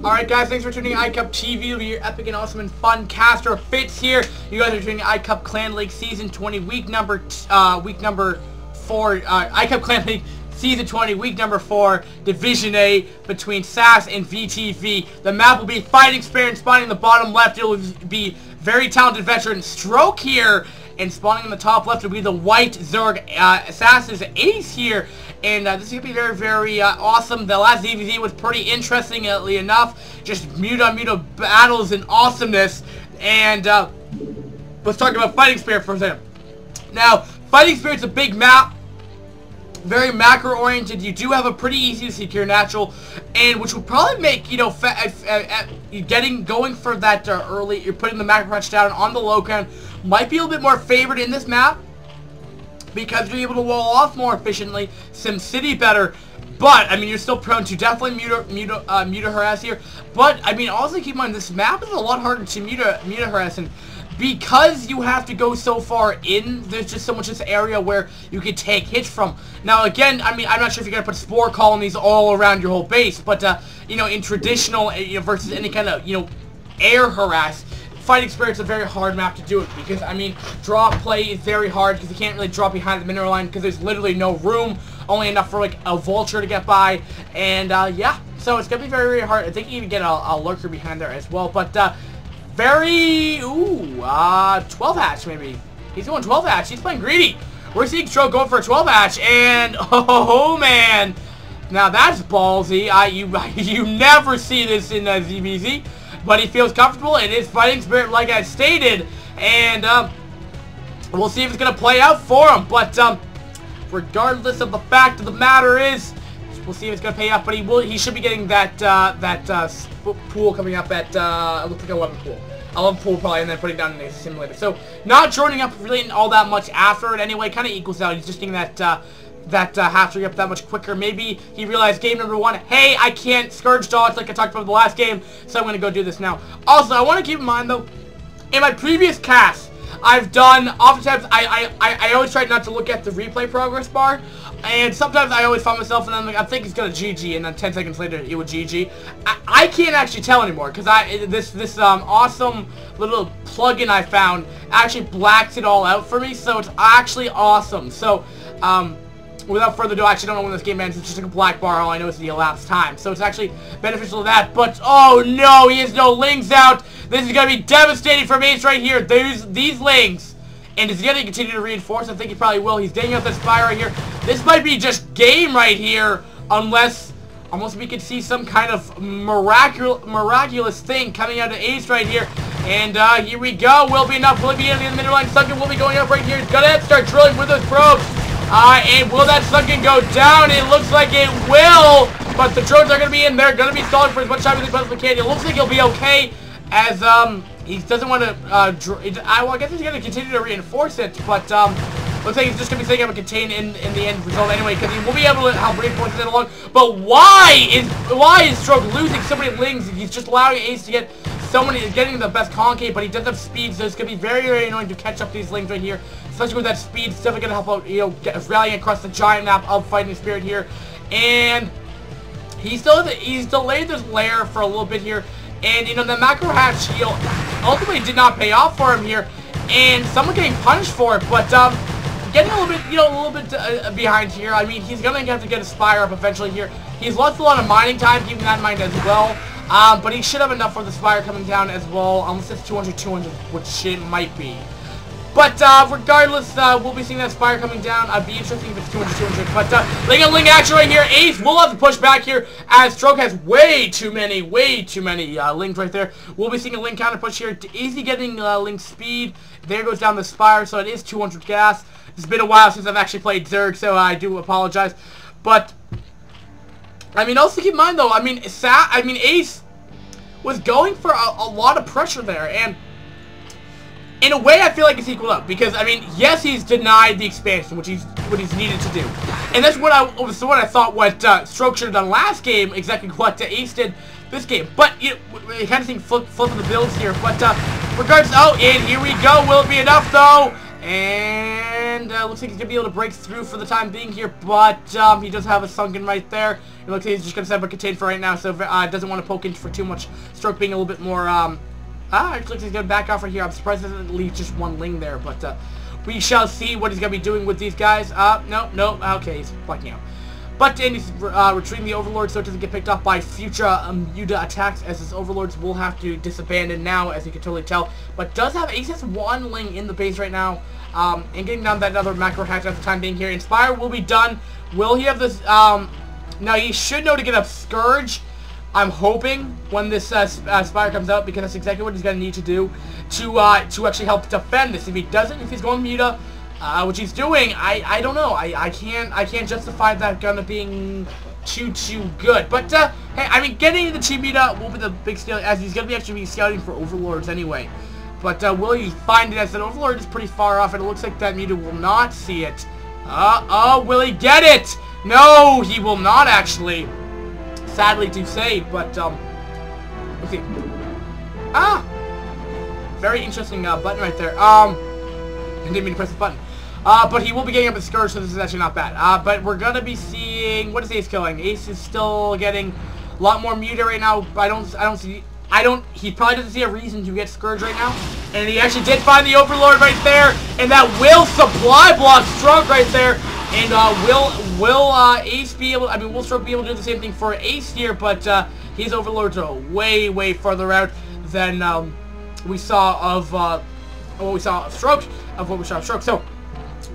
Alright guys, thanks for tuning in iCup TV. It'll be your epic and awesome and fun caster Fitz here. You guys are tuning in iCup Clan League Season 20, week number 4, iCup Clan League Season 20, week number 4, Division A between SAS and vTv. The map will be Fighting Spirit, and spawning in the bottom left, it will be very talented veteran Stroke here. And spawning in the top left will be the white Zerg, sas.Ace here. And this is going to be very, very awesome. The last DVZ was pretty interestingly enough. Just mute-on-mute battles and awesomeness. And let's talk about Fighting Spirit for a second. Now, Fighting Spirit's a big map. Very macro-oriented. You do have a pretty easy to secure natural, and which will probably make, you know, going for that early, you're putting the macro punch down on the low ground, might be a little bit more favored in this map, because you're able to wall off more efficiently, SimCity better, but, I mean, you're still prone to definitely mute harass here, but, I mean, also keep in mind, this map is a lot harder to mute harass, and because you have to go so far in, there's just so much this area where you can take hits from. Now, again, I mean, I'm not sure if you're going to put spore colonies all around your whole base, but, you know, in traditional, you know, versus any kind of, you know, air harass, Fighting Spirit's a very hard map to do it, because, I mean, drop play is very hard, because you can't really drop behind the mineral line, because there's literally no room, only enough for, like, a vulture to get by, and, yeah, so it's going to be very, very hard. I think you even get a lurker behind there as well, but, 12 hatch maybe. He's going 12 hatch. He's playing greedy. We're seeing Stroke going for a 12 hatch, and oh man, now that's ballsy. You never see this in ZVZ, but he feels comfortable. It is Fighting Spirit, like I stated, and we'll see if it's gonna play out for him. But regardless of the fact of the matter is, we'll see if it's gonna pay off. But he should be getting that pool coming up at it looks like 11 pool. 11 pool probably, and then putting down in the simulator. So not joining up really all that much after it anyway. Kind of equals out. He's just getting that hatchery up that much quicker. Maybe he realized game number 1, hey, I can't Scourge dodge like I talked about the last game, so I'm gonna go do this now. Also, I want to keep in mind though, in my previous casts, I've done, oftentimes, I always try not to look at the replay progress bar, and sometimes I always find myself, and I think it's gonna GG, and then 10 seconds later, it would GG. I can't actually tell anymore, because this awesome little plugin I found actually blacks it all out for me, so it's actually awesome. So, without further ado, I actually don't know when this game ends. It's just like a black bar. All I know is the elapsed time. So it's actually beneficial to that. But, oh no, he has no lings out. This is going to be devastating for Ace right here. There's these lings. And is he going to continue to reinforce? I think he probably will. He's digging out this fire right here. This might be just game right here. Unless we could see some kind of miraculous thing coming out of Ace right here. And here we go. Will be enough. Will it be in the middle line? Sunken will be going up right here. He's going to have to start drilling with those probes. And will that Sunken go down? It looks like it will, but the drones are going to be in there, going to be stalling for as much time as they possibly can. It looks like he'll be okay, as he doesn't want to, well, I guess he's going to continue to reinforce it, but looks like he's just going to be setting up a contain in the end result anyway, because he will be able to help reinforce it along. But why is Stroke losing so many lings? He's just allowing Ace to get so many, getting the best concave, but he does have speed, so it's going to be very, very annoying to catch up these lings right here. Especially with that speed, it's definitely going to help out, you know, rallying across the giant map of Fighting Spirit here. And he's delayed this lair for a little bit here. And, you know, the macro hatch, you know, ultimately did not pay off for him here. And someone getting punished for it, but getting a little bit, you know, a little bit behind here. I mean, he's going to have to get a spire up eventually here. He's lost a lot of mining time, keeping that in mind as well. But he should have enough for the spire coming down as well, unless it's 200, which it might be. But regardless, we'll be seeing that spire coming down. I'd be interesting if it's 200. But ling action right here. Ace will have to push back here, as Stroke has way too many lings right there. We'll be seeing a ling counter push here. Easy getting ling speed. There goes down the spire, so it is 200 gas. It's been a while since I've actually played Zerg, so I do apologize. But I mean, also keep in mind though, I mean, Ace was going for a lot of pressure there, and in a way, I feel like it's equal up, because, I mean, yes, he's denied the expansion, which he's needed to do. And that's what I thought what Stroke should have done last game, exactly what Ace did this game. But, you know, we kind of think flipping the builds here. But, regardless, oh, and here we go. Will it be enough, though? And and looks like he's going to be able to break through for the time being here, but he does have a sunken right there. It looks like he's just going to set up a contain for right now, so doesn't want to poke in for too much. Stroke being a little bit more, actually he's going to back off right here. I'm surprised he doesn't leave just one ling there, but we shall see what he's going to be doing with these guys. No, okay, he's blocking out. But then he's retreating the Overlord so it doesn't get picked up by future Muta attacks, as his Overlords will have to disabandon now, as you can totally tell. But does have Ace has one ling in the base right now, and getting down that other macro hatch at the time being here. Inspire will be done. Will he have this? Now he should know to get up Scourge. I'm hoping when this Spire comes out, because that's exactly what he's going to need to do to actually help defend this. If he doesn't, if he's going Muta, which he's doing, I don't know. I can't justify that gun being too good. But hey, I mean, getting the Chi Muta will be the big steal, as he's gonna be actually scouting for Overlords anyway. But will he find it, as that Overlord is pretty far off, and it looks like that Muta will not see it. Will he get it? No, he will not actually. Sadly to say, but let's see. Very interesting button right there. I didn't mean to press the button. But he will be getting up a Scourge, so this is actually not bad. But we're gonna be seeing, what is Ace killing? Ace is still getting a lot more Muta right now. He probably doesn't see a reason to get Scourge right now. And he actually did find the Overlord right there, and that will supply block Stroke right there. And will Ace be able, will Stroke be able to do the same thing for Ace here, but his Overlords are way further out than we saw of what we saw of Stroke, So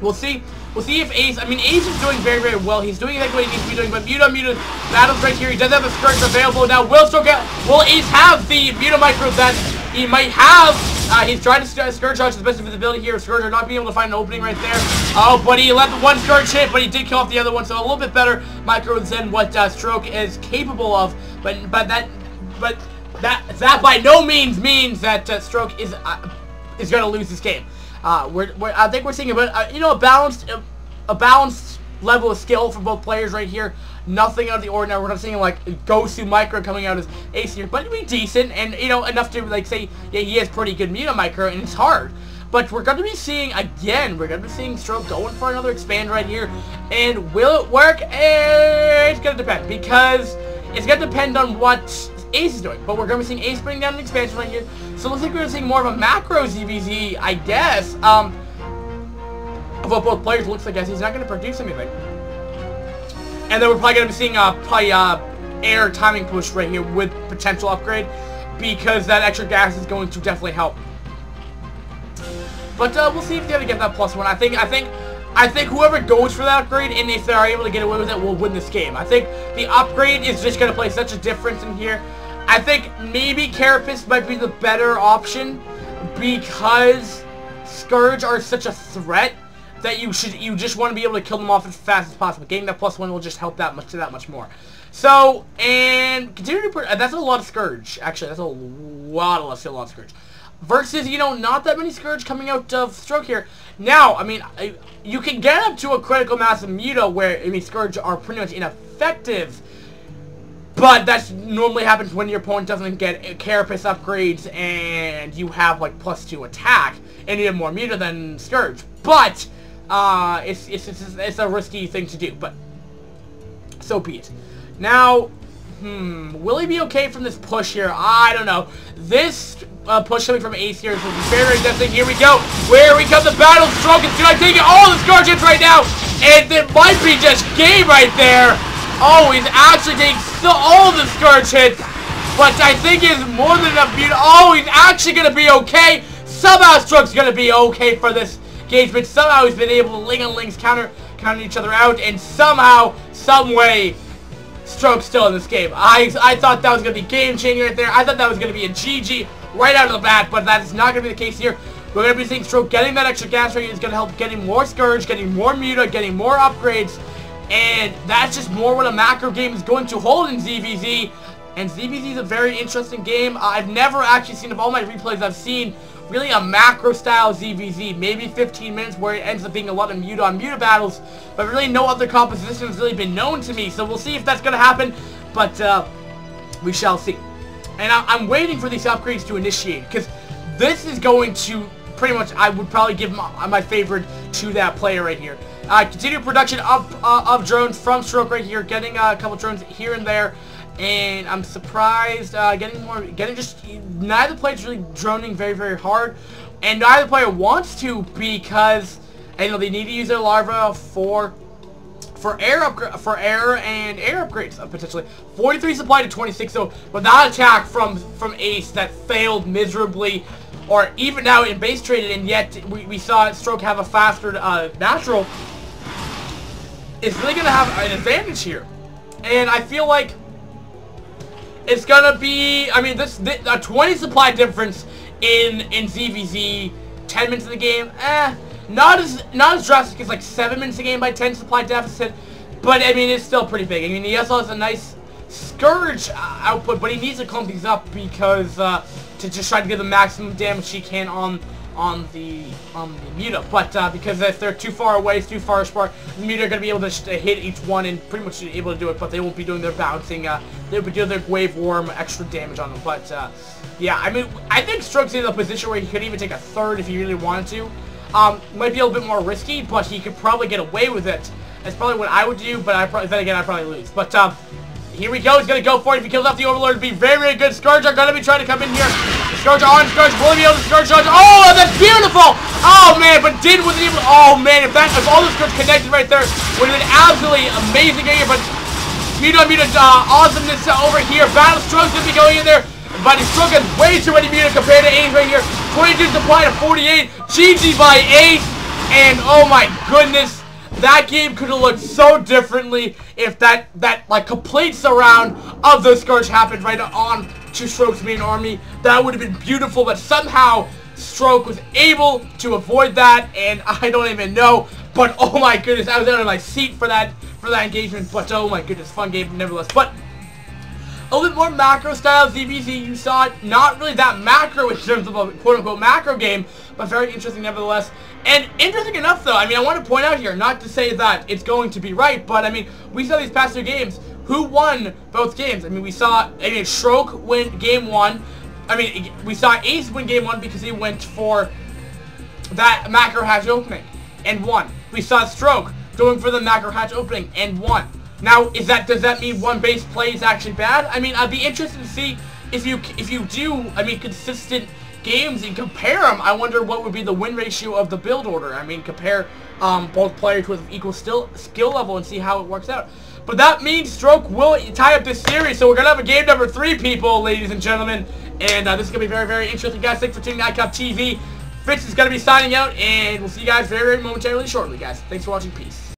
we'll see if Ace, Ace is doing very well. He's doing exactly what he needs to be doing, but Muta battles right here. He does have the Scourge available now. Will Ace have the Muta micro that he might have? He's trying to Scourge dodge to the best of his ability here. Scourge are not being able to find an opening right there. Oh, but he let the one Scourge hit, but he did kill off the other one, so a little bit better micro than what Stroke is capable of. But that by no means means that Stroke is going to lose this game. I think we're seeing a balanced level of skill from both players right here. Nothing out of the ordinary. We're not seeing like Gosu micro coming out as Ace here, but it'd be decent and enough to like say, yeah, he has pretty good Muta micro, and it's hard. But we're going to be seeing Stroke going for another expand right here, and will it work? It's going to depend, because it's going to depend on what Ace is doing. But we're going to be seeing Ace bring down an expansion right here, so it looks like we're seeing more of a macro ZVZ, I guess. Of what both players looks like, as he's not going to produce anything. And then we're probably going to be seeing air timing push right here with potential upgrade, because that extra gas is going to definitely help. But we'll see if they're going to get that +1. I think whoever goes for that upgrade, and if they are able to get away with it, will win this game. I think the upgrade is just going to play such a difference in here. I think maybe Carapace might be the better option, because Scourge are such a threat that you just want to be able to kill them off as fast as possible. Getting that +1 will just help that much more. So, and continue to that's a lot of Scourge. Actually, that's a lot of Scourge. Versus, not that many Scourge coming out of Stroke here. Now, you can get up to a critical mass of Muta where, Scourge are pretty much ineffective. But that normally happens when your opponent doesn't get Carapace upgrades and you have, like, +2 attack. And you have more Muta than Scourge. But, it's a risky thing to do. But, so be it. Now, will he be okay from this push here? I don't know. This push coming from Ace here is very devastating. Here we go. Where we come, the battle Stroke is going to take all the Scourge hits right now. And it might be just game right there. Oh, he's actually taking all the Scourge hits. But I think it's more than enough Muta. Oh, he's actually going to be okay. Somehow Stroke's going to be okay for this engagement. Somehow he's been able to ling and lings counter each other out. And somehow, some way, Stroke's still in this game. I thought that was going to be game-changing right there. I thought that was going to be a GG right out of the bat, but that is not going to be the case here. We're going to be seeing Stroke getting that extra gas rate. Is going to help getting more Scourge, getting more Muta, getting more upgrades, and that's just more what a macro game is going to hold in ZVZ. And ZVZ is a very interesting game. I've never actually seen, of all my replays I've seen, really a macro-style ZVZ. Maybe 15 minutes where it ends up being a lot of Muta on Muta battles, but really no other composition has really been known to me. So we'll see if that's going to happen, but we shall see. And I'm waiting for these upgrades to initiate, because this is going to pretty much, I would probably give my favorite to that player right here. Continued production of drones from stroke right here, getting a couple drones here and there, and I'm surprised getting just neither player's really droning very, very hard, and neither player wants to because you know they need to use their larva for air and air upgrades potentially. 43 supply to 26, so with that attack from Ace that failed miserably, or even now in base traded, and yet we saw Stroke have a faster natural. It's really gonna have an advantage here, and I feel like it's gonna be. I mean, a 20 supply difference in ZVZ, 10 minutes of the game. Not as drastic as like 7 minutes a game by 10 supply deficit, but I mean it's still pretty big. I mean he also has a nice Scourge output, but he needs to clump these up because to just try to get the maximum damage he can on the Muta. But because if they're too far away, it's too far apart, the Muta are going to be able to hit each one and pretty much be able to do it, but they won't be doing their bouncing. They'll be doing their wave worm extra damage on them. But yeah, I mean I think Stroke's in a position where he could even take a third if he really wanted to. Might be a little bit more risky, but he could probably get away with it. That's probably what I would do, but then again, I'd probably lose. But, here we go. He's going to go for it. If he kills off the Overlord, it'd be very, very good. Scourge are going to be trying to come in here. Scourge on. Scourge will be able to Scourge dodge. Oh, that's beautiful! Oh, man, but wasn't able to, oh, man, if all the Scourge connected right there, would have been absolutely amazing here, but Muta awesomeness over here. Battle Stroke's going to be going in there, but his Stroke has way too many Muta compared to Ace right here. 22 supply to 48. GG by Ace. And oh my goodness, that game could have looked so differently if that like complete surround of the Scourge happened right on to Stroke's main army. That would have been beautiful, but somehow Stroke was able to avoid that, and I don't even know. But oh my goodness, I was out of my seat for that engagement. But oh my goodness, fun game nevertheless. But a little bit more macro style ZVZ, you saw it, not really that macro in terms of a quote-unquote macro game, but very interesting nevertheless. And interesting enough though, I mean I want to point out here, not to say that it's going to be right, but I mean, we saw these past two games, who won both games? I mean, we saw, Stroke win game one, we saw Ace win game one because he went for that macro hatch opening, and won. We saw Stroke going for the macro hatch opening, and won. Now, does that mean one base play is actually bad? I mean, I'd be interested to see if you do, consistent games and compare them. I wonder what would be the win ratio of the build order. I mean, compare both players with equal skill level and see how it works out. But that means Stroke will tie up this series, so we're going to have a game number 3, people, ladies and gentlemen. And this is going to be very, very interesting, guys. Thanks for tuning in to iCupTV. Fitz is going to be signing out, and we'll see you guys very, very momentarily shortly, guys. Thanks for watching. Peace.